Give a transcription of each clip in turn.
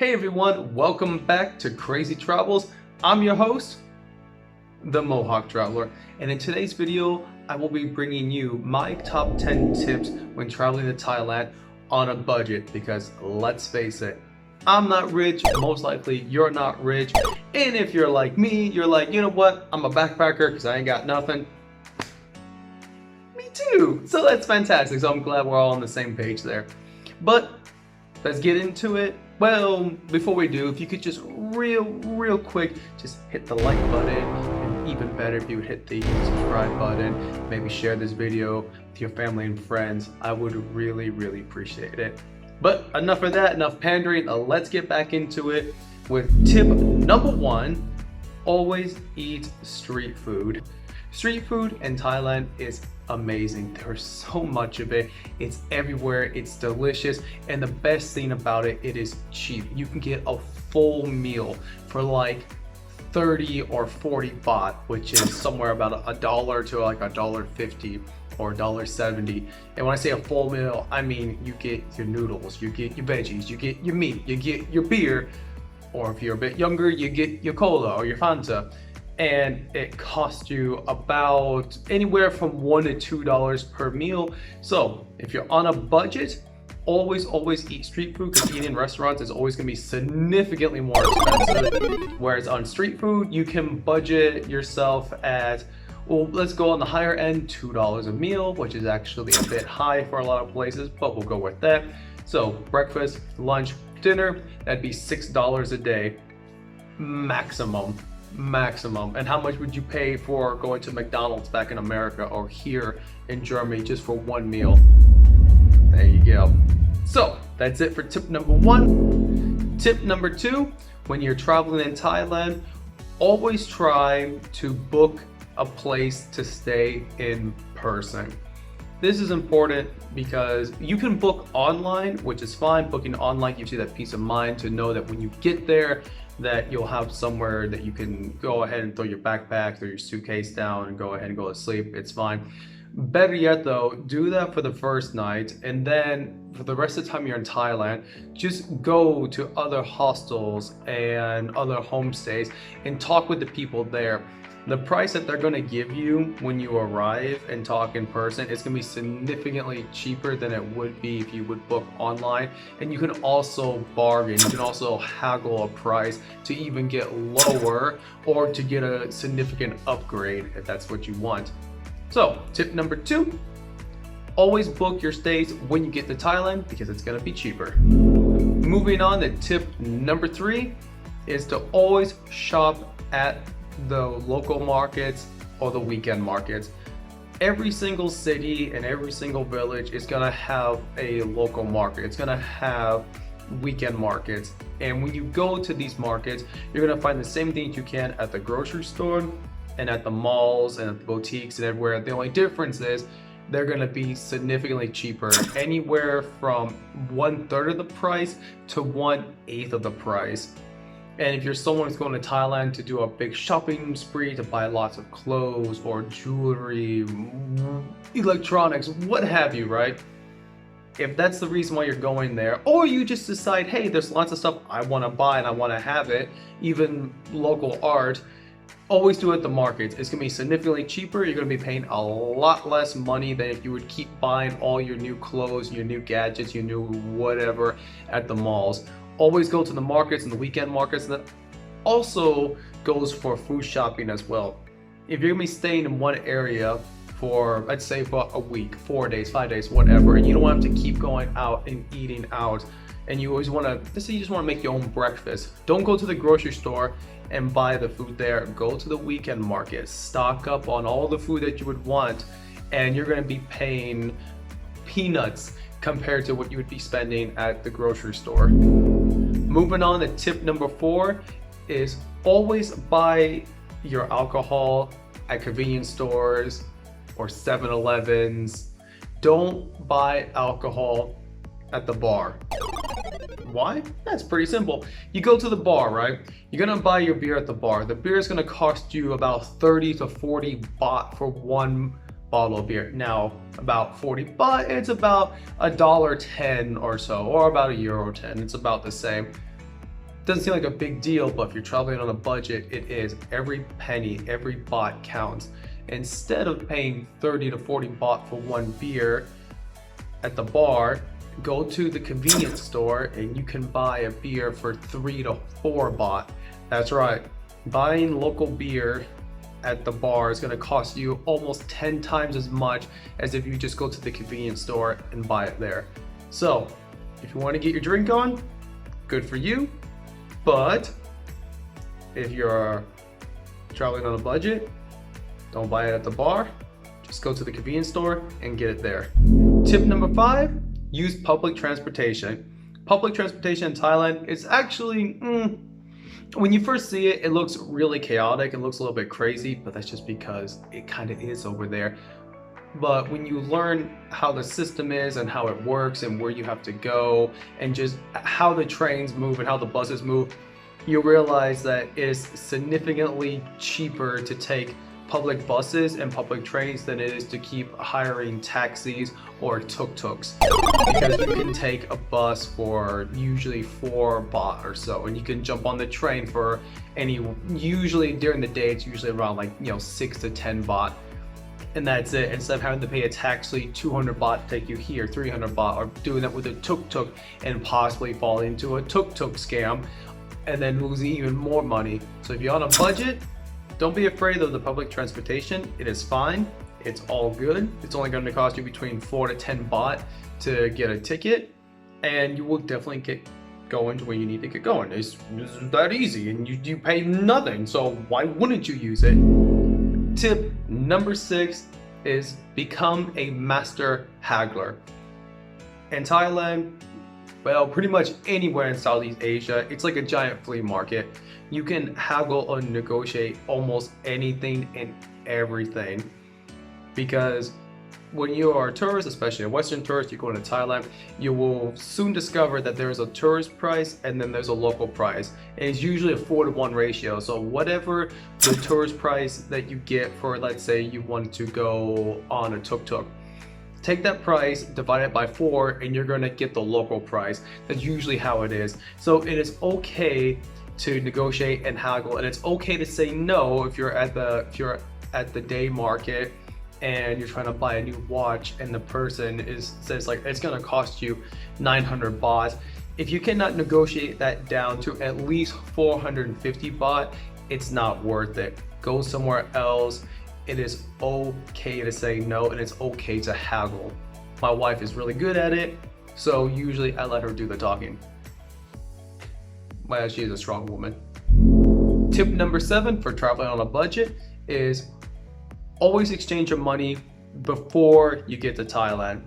Hey everyone, welcome back to Crazy Travels. I'm your host, the Mohawk Traveler, and in today's video, I will be bringing you my top 10 tips when traveling to Thailand on a budget because let's face it, I'm not rich, most likely you're not rich, and if you're like me, you're like, you know what, I'm a backpacker because I ain't got nothing. Me too, so that's fantastic, so I'm glad we're all on the same page there. But let's get into it. Well, before we do, if you could just real quick, just hit the like button, and even better if you would hit the subscribe button, maybe share this video with your family and friends. I would really appreciate it. But enough of that, enough pandering, let's get back into it with tip number 1, always eat street food. Street food in Thailand is amazing. There's so much of it. It's everywhere. It's delicious. And the best thing about it, it is cheap. You can get a full meal for like 30 or 40 baht, which is somewhere about $1 to like $1.50 or $1.70. And when I say a full meal, I mean you get your noodles, you get your veggies, you get your meat, you get your beer, or if you're a bit younger, you get your cola or your Fanta. And it costs you about anywhere from $1 to $2 per meal. So if you're on a budget, always eat street food because eating in restaurants is always gonna be significantly more expensive. Whereas on street food, you can budget yourself at, well, let's go on the higher end, $2 a meal, which is actually a bit high for a lot of places, but we'll go with that. So breakfast, lunch, dinner, that'd be $6 a day, maximum. And how much would you pay for going to McDonald's back in America or here in Germany just for one meal? There you go. So that's it for tip number 1. Tip number 2, when you're traveling in Thailand, always try to book a place to stay in person. This is important because you can book online, which is fine. Booking online gives you that peace of mind to know that when you get there, that you'll have somewhere that you can go ahead and throw your backpack, throw your suitcase down and go ahead and go to sleep. It's fine. Better yet though, do that for the first night, and then for the rest of the time you're in Thailand, just go to other hostels and other homestays and talk with the people there. The price that they're going to give you when you arrive and talk in person is going to be significantly cheaper than it would be if you would book online. And you can also bargain, you can also haggle a price to even get lower or to get a significant upgrade if that's what you want. So tip number 2, always book your stays when you get to Thailand because it's going to be cheaper. Moving on to tip number 3 is to always shop at the local markets or the weekend markets. Every single city and every single village is gonna have a local market. It's gonna have weekend markets. And when you go to these markets, you're gonna find the same things you can at the grocery store and at the malls and at the boutiques and everywhere. The only difference is they're gonna be significantly cheaper, anywhere from 1/3 of the price to 1/8 of the price. And if you're someone who's going to Thailand to do a big shopping spree, to buy lots of clothes or jewelry, electronics, what have you, right? If that's the reason why you're going there, or you just decide, hey, there's lots of stuff I want to buy and I want to have it, even local art, always do it at the markets. It's going to be significantly cheaper. You're going to be paying a lot less money than if you would keep buying all your new clothes, your new gadgets, your new whatever at the malls. Always go to the markets and the weekend markets, and that also goes for food shopping as well. If you're gonna be staying in one area for, let's say, for a week, 4 days, 5 days, whatever, and you don't want to keep going out and eating out, and you always want to, let's say you just want to make your own breakfast, don't go to the grocery store and buy the food there. Go to the weekend market, stock up on all the food that you would want, and you're gonna be paying peanuts compared to what you would be spending at the grocery store. Moving on to tip number 4 is always buy your alcohol at convenience stores or 7-Elevens. Don't buy alcohol at the bar. Why? That's pretty simple. You go to the bar, right? You're gonna buy your beer at the bar. The beer is gonna cost you about 30 to 40 baht for one bottle of beer. Now, about 40 baht, it's about $1.10 or so, or about €1.10. It's about the same. Doesn't seem like a big deal, but if you're traveling on a budget, it is. Every penny, every baht counts. Instead of paying 30 to 40 baht for one beer at the bar, go to the convenience store and you can buy a beer for 3 to 4 baht. That's right, buying local beer at the bar is going to cost you almost 10 times as much as if you just go to the convenience store and buy it there. So if you want to get your drink on, good for you. But if you're traveling on a budget, don't buy it at the bar. Just go to the convenience store and get it there. Tip number 5, use public transportation. Public transportation in Thailand is actually, when you first see it, it looks really chaotic. It looks a little bit crazy, but that's just because it kind of is over there. But when you learn how the system is and how it works and where you have to go and just how the trains move and how the buses move, you'll realize that it is significantly cheaper to take public buses and public trains than it is to keep hiring taxis or tuk-tuks, because you can take a bus for usually 4 baht or so, and you can jump on the train for usually during the day it's usually around 6 to 10 baht, and that's it. Instead of having to pay a taxi 200 baht to take you here, 300 baht, or doing that with a tuk-tuk and possibly fall into a tuk-tuk scam and then losing even more money. So if you're on a budget, don't be afraid of the public transportation. It is fine. It's all good. It's only going to cost you between 4 to 10 baht to get a ticket, and you will definitely get going to where you need to get going. It's that easy, and you pay nothing, so why wouldn't you use it? Tip number 6 is become a master haggler. In Thailand, well, pretty much anywhere in Southeast Asia, it's like a giant flea market. You can haggle or negotiate almost anything and everything, because when you are a tourist, especially a Western tourist, you go to Thailand, you will soon discover that there is a tourist price and then there's a local price. And it's usually a 4-to-1 ratio. So whatever the tourist price that you get for, let's say you want to go on a tuk-tuk, take that price, divide it by 4, and you're going to get the local price. That's usually how it is. So it is okay to negotiate and haggle, and it's okay to say no if you're at the day market and you're trying to buy a new watch and the person says like it's gonna cost you 900 baht. If you cannot negotiate that down to at least 450 baht, it's not worth it. Go somewhere else. It is okay to say no, and it's okay to haggle. My wife is really good at it, so usually I let her do the talking. Well, she is a strong woman. Tip number 7 for traveling on a budget is always exchange your money before you get to Thailand.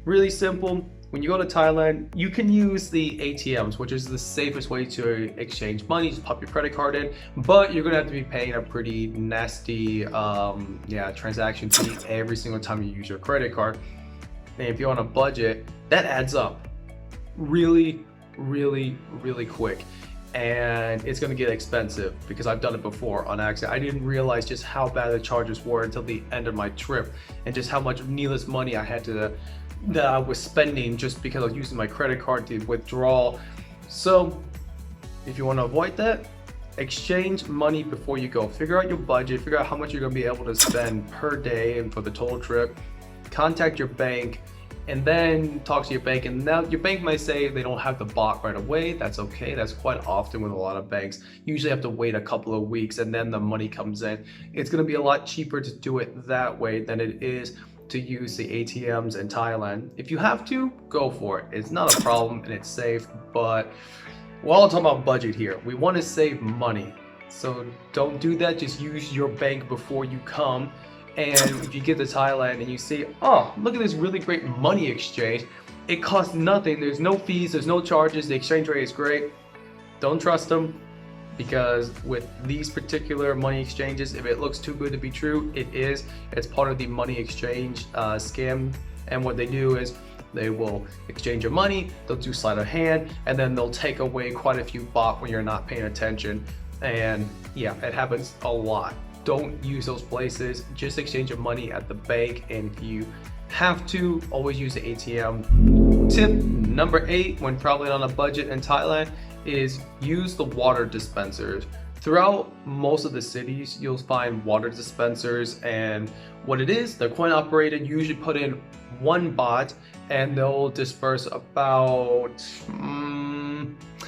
Really simple. When you go to Thailand, you can use the ATMs, which is the safest way to exchange money. Just pop your credit card in, but you're gonna have to be paying a pretty nasty transaction fee every single time you use your credit card. And if you're on a budget, that adds up really quick, and it's going to get expensive, because I've done it before on accident. I didn't realize just how bad the charges were until the end of my trip, and just how much needless money that I was spending just because I was using my credit card to withdraw. So if you want to avoid that, exchange money before you go. Figure out your budget, figure out how much you're going to be able to spend per day and for the total trip. Contact your bank, and then talk to your bank, and now your bank might say they don't have the baht right away. That's okay. That's quite often with a lot of banks. You usually have to wait a couple of weeks and then the money comes in. It's going to be a lot cheaper to do it that way than it is to use the ATMs in Thailand. If you have to, go for it. It's not a problem and it's safe, but we're all talking about budget here. We want to save money, so don't do that. Just use your bank before you come. And if you get to Thailand and you see, oh, look at this really great money exchange, it costs nothing, there's no fees, there's no charges, the exchange rate is great, don't trust them, because with these particular money exchanges, if it looks too good to be true, it is. It's part of the money exchange scam, and what they do is they will exchange your money, they'll do sleight of hand, and then they'll take away quite a few baht when you're not paying attention. And yeah, it happens a lot. Don't use those places. Just exchange your money at the bank, and if you have to, always use the ATM. Tip number 8 when traveling on a budget in Thailand is use the water dispensers. Throughout most of the cities, you'll find water dispensers, and what it is, they're coin operated. You usually put in 1 baht and they'll disperse about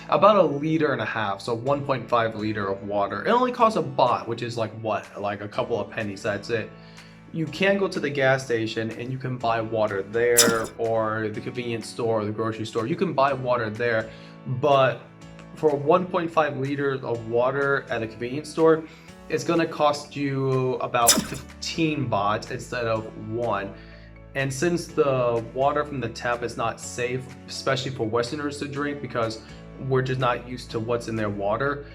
a liter and a half, so 1.5 liter of water. It only costs a baht, which is like what, like a couple of pennies, that's it. You can go to the gas station and you can buy water there, or the convenience store or the grocery store. You can buy water there, but for 1.5 liters of water at a convenience store, it's gonna cost you about 15 baht instead of 1. And since the water from the tap is not safe, especially for Westerners to drink, because we're just not used to what's in their water,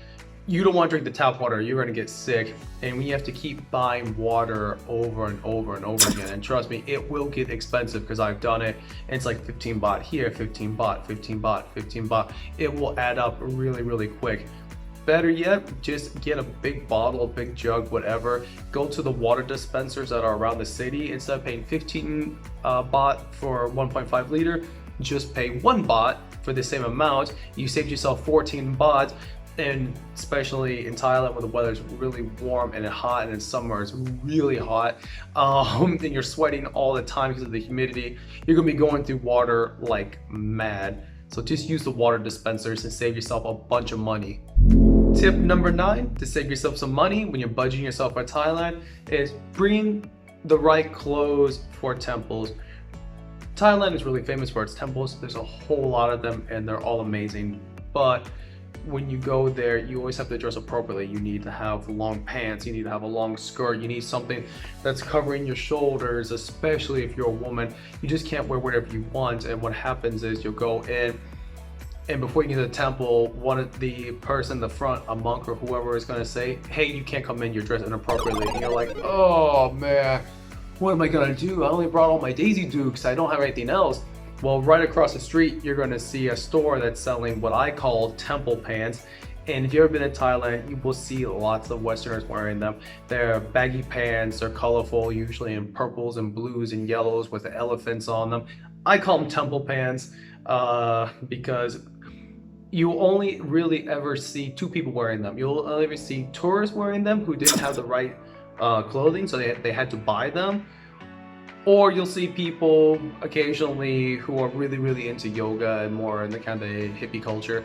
you don't want to drink the tap water, you're going to get sick. And we have to keep buying water over and over and over again. And trust me, it will get expensive, because I've done it. And it's like 15 baht here, 15 baht, 15 baht, 15 baht. It will add up really, really quick. Better yet, just get a big bottle, a big jug, whatever. Go to the water dispensers that are around the city. Instead of paying 15 baht for 1.5 liter, just pay 1 baht for the same amount. You saved yourself 14 baht. And especially in Thailand, where the weather is really warm and hot, and in summer it's really hot, and you're sweating all the time because of the humidity, you're gonna be going through water like mad. So just use the water dispensers and save yourself a bunch of money. Tip number 9 to save yourself some money when you're budgeting yourself for Thailand is bring the right clothes for temples. Thailand is really famous for its temples. There's a whole lot of them and they're all amazing, but when you go there, you always have to dress appropriately. You need to have long pants, you need to have a long skirt, you need something that's covering your shoulders, especially if you're a woman. You just can't wear whatever you want. And what happens is you'll go in, and before you get to the temple, the person in the front, a monk or whoever, is going to say, hey, you can't come in, you're dressed inappropriately. And you're like, oh man, what am I going to do? I only brought all my Daisy Dukes, I don't have anything else. Well, right across the street, you're going to see a store that's selling what I call temple pants. And if you've ever been in Thailand, you will see lots of Westerners wearing them. They're baggy pants, they're colorful, usually in purples and blues and yellows with the elephants on them. I call them temple pants because you only really ever see 2 people wearing them. You'll only ever see tourists wearing them who didn't have the right clothing, so they had to buy them. Or you'll see people occasionally who are really, really into yoga and more in the kind of hippie culture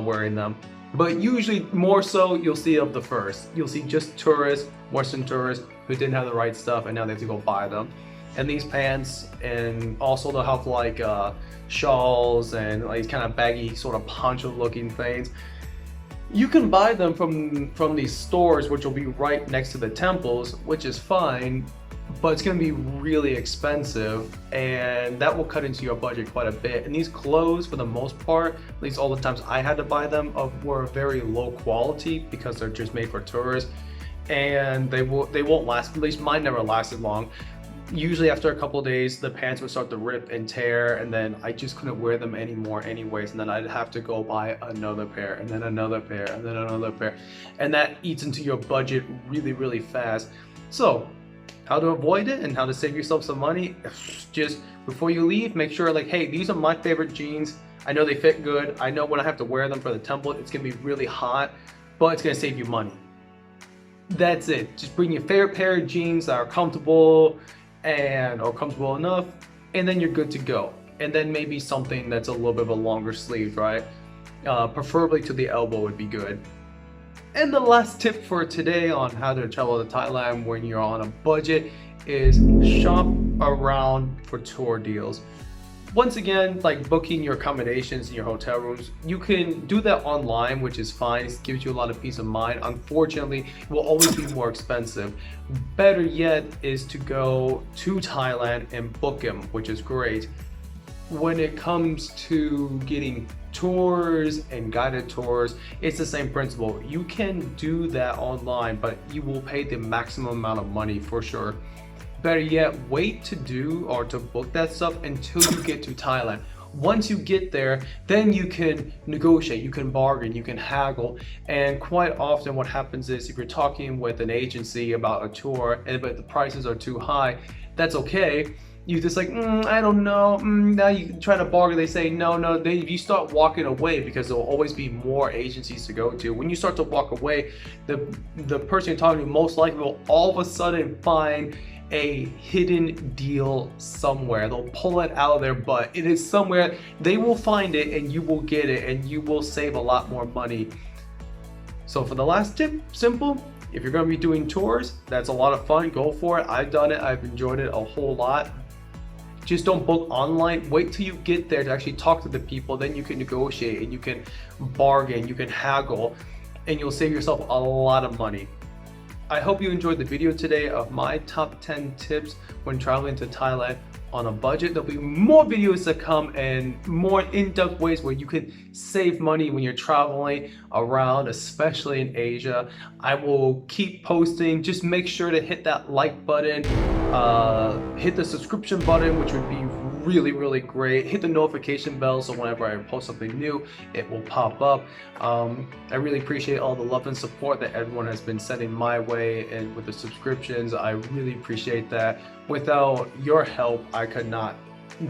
wearing them. But usually more so you'll see of the first. You'll see just tourists, Western tourists who didn't have the right stuff and now they have to go buy them. And these pants, and also they'll have like shawls and like kind of baggy sort of poncho looking things. You can buy them from these stores, which will be right next to the temples, which is fine. But it's going to be really expensive, and that will cut into your budget quite a bit. And these clothes, for the most part, at least all the times I had to buy them, were very low quality because they're just made for tourists, and they won't last. At least mine never lasted long. Usually after a couple of days, the pants would start to rip and tear, and then I just couldn't wear them anymore anyways, and then I'd have to go buy another pair, and then another pair, and then another pair, and that eats into your budget really, really fast. So how to avoid it and how to save yourself some money, just before you leave, make sure like, hey, these are my favorite jeans. I know they fit good. I know when I have to wear them for the temple, it's gonna be really hot, but it's gonna save you money. That's it. Just bring your favorite pair of jeans that are comfortable or comfortable enough, and then you're good to go. And then maybe something that's a little bit of a longer sleeve, right? Preferably to the elbow would be good. And the last tip for today on how to travel to Thailand when you're on a budget is shop around for tour deals. Once again, like booking your accommodations and your hotel rooms, you can do that online, which is fine. It gives you a lot of peace of mind. Unfortunately, it will always be more expensive. Better yet is to go to Thailand and book them, which is great. When it comes to getting tours and guided tours, it's the same principle. You can do that online, but you will pay the maximum amount of money for sure. Better yet, wait to do or to book that stuff until you get to Thailand. Once you get there, then you can negotiate, you can bargain, you can haggle. And quite often what happens is if you're talking with an agency about a tour but the prices are too high, that's okay. you just like, I don't know. Now you try to bargain. They say no. You start walking away because there will always be more agencies to go to. When you start to walk away, the person you're talking to most likely will all of a sudden find a hidden deal somewhere. They'll pull it out of their butt. It is somewhere. They will find it and you will get it and you will save a lot more money. So for the last tip, simple. If you're going to be doing tours, that's a lot of fun. Go for it. I've done it. I've enjoyed it a whole lot. Just don't book online. Wait till you get there to actually talk to the people. Then you can negotiate and you can bargain, you can haggle, and you'll save yourself a lot of money. I hope you enjoyed the video today of my top 10 tips when traveling to Thailand on a budget. There'll be more videos to come and more in-depth ways where you can save money when you're traveling around, especially in Asia. I will keep posting. Just make sure to hit that like button, hit the subscription button, which would be really great. Hit the notification bell so whenever I post something new, it will pop up. I really appreciate all the love and support that everyone has been sending my way, and with the subscriptions, I really appreciate that. Without your help, I could not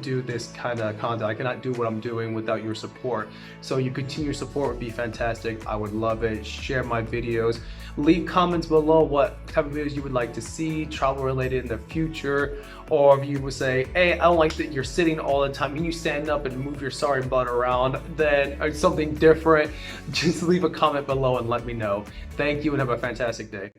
do this kind of content. I cannot do what I'm doing without your support. So your continued support would be fantastic. I would love it. Share my videos. Leave comments below what type of videos you would like to see, travel related in the future. Or if you would say, hey, I don't like that you're sitting all the time. Can you stand up and move your sorry butt around? Then or something different. Just leave a comment below and let me know. Thank you and have a fantastic day.